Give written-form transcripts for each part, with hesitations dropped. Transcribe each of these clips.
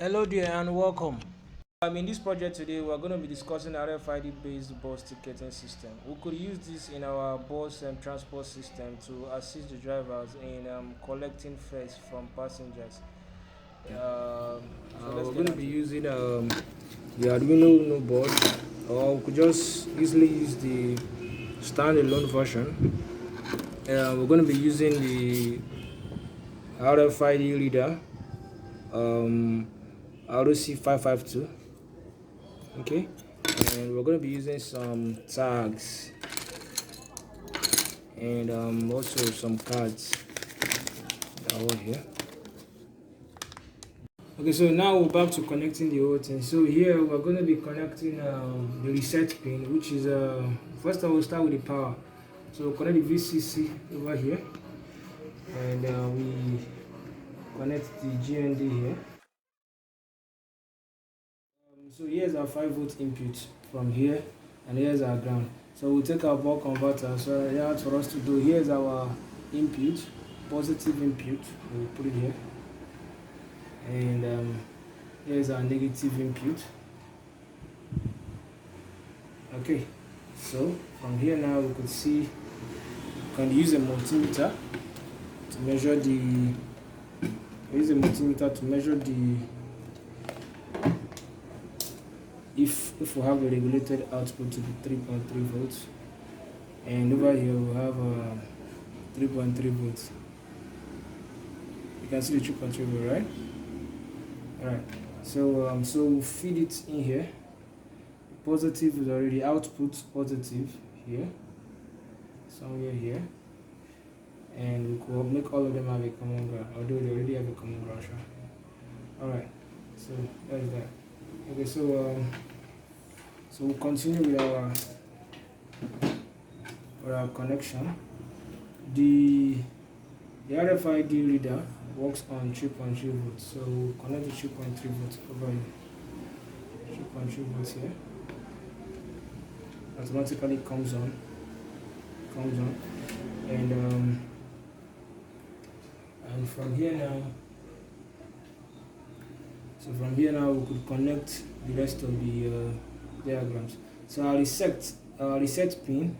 Hello there and welcome. In this project today, we're going to be discussing RFID-based bus ticketing system. We could use this in our bus and transport system to assist the drivers in collecting fares from passengers. We're going to be using the Arduino board, or we could just easily use the standalone version. We're going to be using the RFID reader, ROC552. Okay, and we're going to be using some tags and also some cards that are here. Okay, so now we're back to connecting the whole thing. So here we're going to be connecting the reset pin, which is first I will start with the power. So we'll connect the VCC over here, and we connect the GND here. So here's our 5-volt input from here, and here's our ground. So we'll take our buck converter. So that's for us to do. Here's our input, positive input. We'll put it here, and here's our negative input. Okay, so from here now we could see we can use a multimeter to measure the. Use a multimeter to measure the. If we have a regulated output to be 3.3 volts, and over here we have 3.3 volts. You can see the 3.3 volt, right? All right. So so we'll feed it in here. Positive is already output positive here, somewhere here, and we could make all of them have a common ground, although they already have a common ground. All right. So that's that. Okay, so we'll continue with our connection. The RFID reader works on 3.3 volts, so we'll connect the 3.3 volts over here. 3.3 volts here. Automatically comes on, and from here now. So from here now we could connect the rest of the diagrams. So our reset pin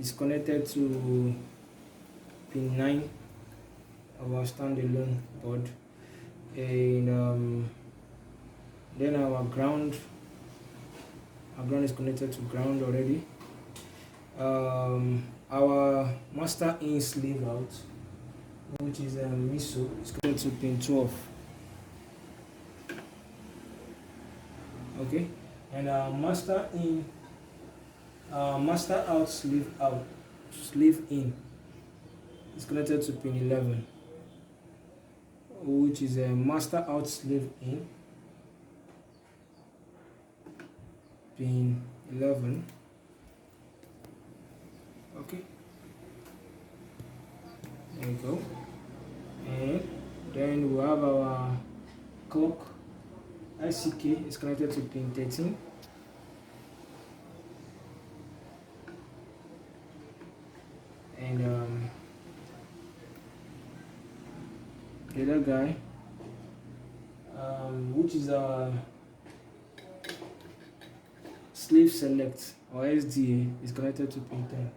is connected to pin 9 of our standalone board, and then our ground is connected to ground already. Our master in sleeve out, which is MISO, is connected to pin 12. Okay, and master out sleeve in is connected to pin 11, which is a master out sleeve in pin 11. Okay, there you go. And then we have our clock ICK is connected to pin 13, and the other guy, which is our sleeve select or SDA, is connected to pin 10.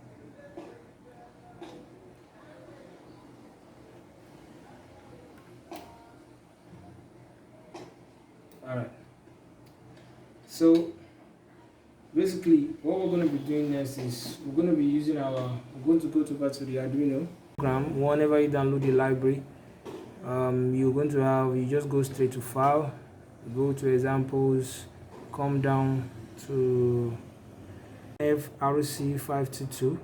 Alright, so basically what we're going to be doing next is we're going to go back to the Arduino program. Whenever you download the library, you just go straight to file, go to examples, come down to ROC522.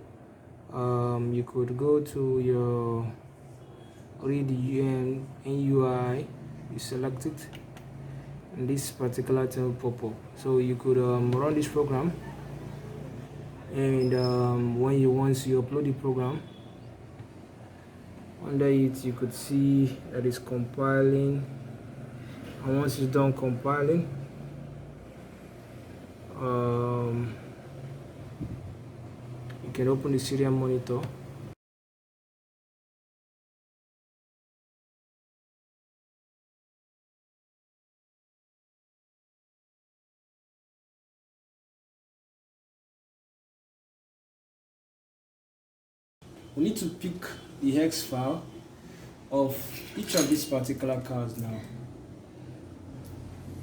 You could go to your read NUI, you select it, and this particular thing will pop up. So you could run this program, and once you upload the program, under it you could see that it's compiling, and once it's done compiling, you can open the serial monitor. we need to pick the hex file of each of these particular cards now.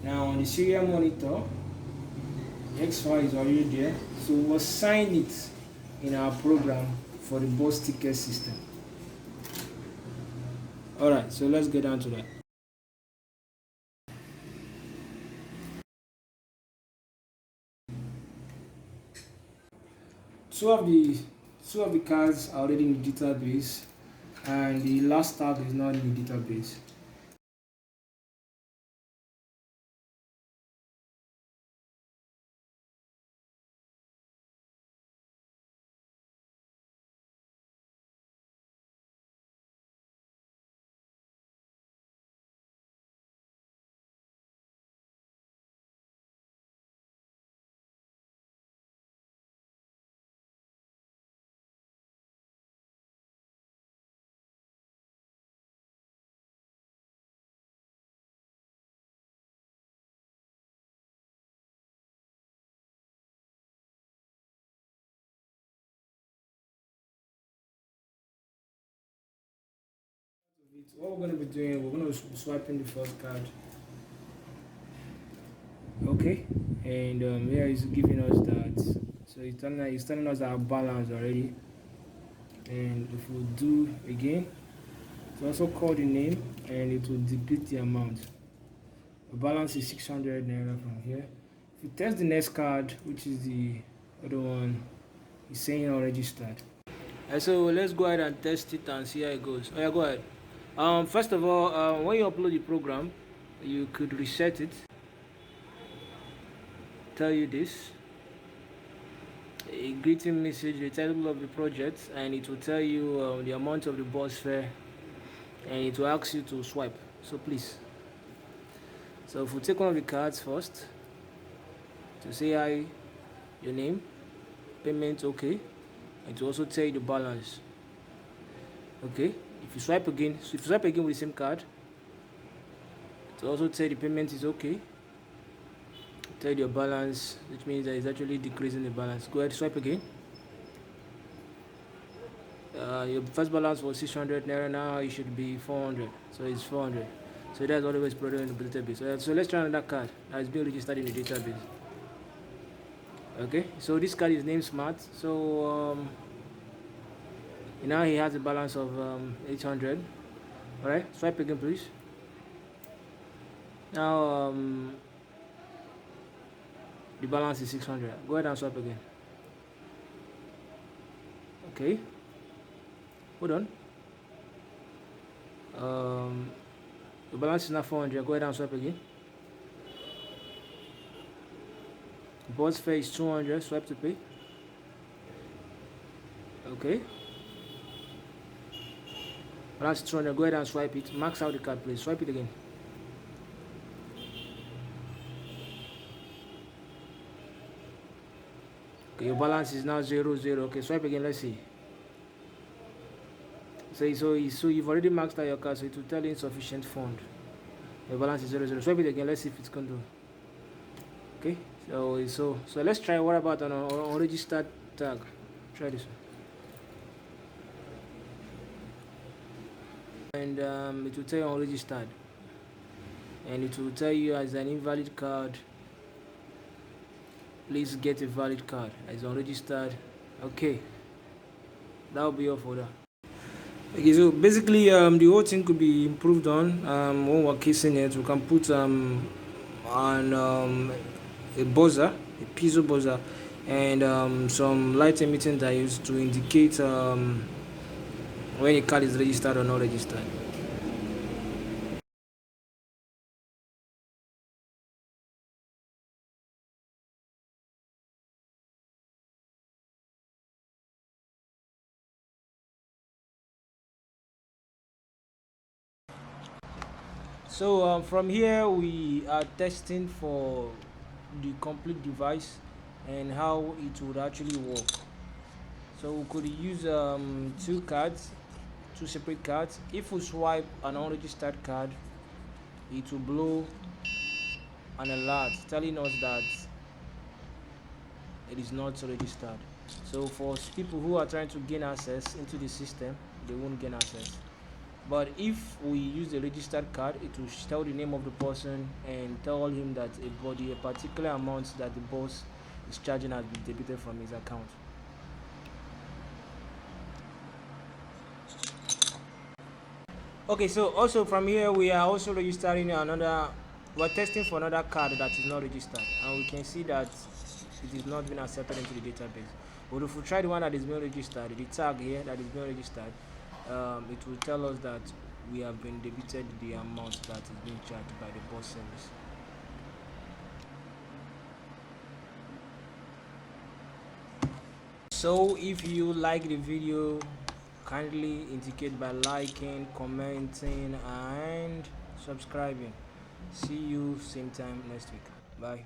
Now on the serial monitor, the hex file is already there, so we'll assign it in our program for the bus ticket system. Alright, so let's get down to that. Two of the cards are already in the database, and the last tag is not in the database. What we're going to be doing, we're going to be swiping the first card. Okay, and here is giving us that. So it's telling us our balance already. And if we do again, it's also call the name, and it will debit the amount. The balance is 600 naira from here. If you test the next card, which is the other one, it's saying already start. So let's go ahead and test it and see how it goes. Oh yeah, go ahead. First of all, when you upload the program, you could reset it. Tell you this, a greeting message, the title of the project, and it will tell you the amount of the bus fare, and it will ask you to swipe. So please. So if we take one of the cards first, to say hi, your name, payment, okay. It will also tell you the balance. Okay. If you swipe again, with the same card, it will also tell you the payment is okay. Tell you your balance, which means that it's actually decreasing the balance. Go ahead, swipe again. Your first balance was 600 naira, now it should be 400, so it's 400. So that's always produced in the database. So let's try another card that is being registered in the database. Okay, so this card is named Smart. So now he has a balance of 800. All right, swipe again, please. Now the balance is 600. Go ahead and swipe again. Okay, hold on. The balance is now 400. Go ahead and swipe again. Bus fare is 200. Swipe to pay. Okay. Balance is 200. Go ahead and swipe it. Max out the card, please. Swipe it again. Okay, your balance is now 0, 0. Okay, swipe again. Let's see. So you've already maxed out your card, so it will tell you insufficient fund. Your balance is 0, 0. Swipe it again. Let's see if it's going to. Okay. So let's try. What about an unregistered tag? Try this one. And it will tell you unregistered, and it will tell you as an invalid card. Please get a valid card. As unregistered. Okay. That will be all for that. Okay, so basically the whole thing could be improved on. When we're casing it, we can put on a buzzer, a piezo buzzer, and some light emitting diodes to indicate when a card is registered or not registered. So from here we are testing for the complete device and how it would actually work. So we could use two separate cards. If we swipe an unregistered card, it will blow an alert telling us that it is not registered. So for people who are trying to gain access into the system, they won't gain access. But if we use the registered card, it will tell the name of the person and tell him that a particular amount that the boss is charging has been debited from his account. Okay, so also from here we are also registering we're testing for another card that is not registered, and we can see that it is not being accepted into the database. But if we try the one that is being registered, the tag here that is being registered, it will tell us that we have been debited the amount that is being charged by the boss service. So if you like the video, kindly indicate by liking, commenting and subscribing. See you same time next week. Bye.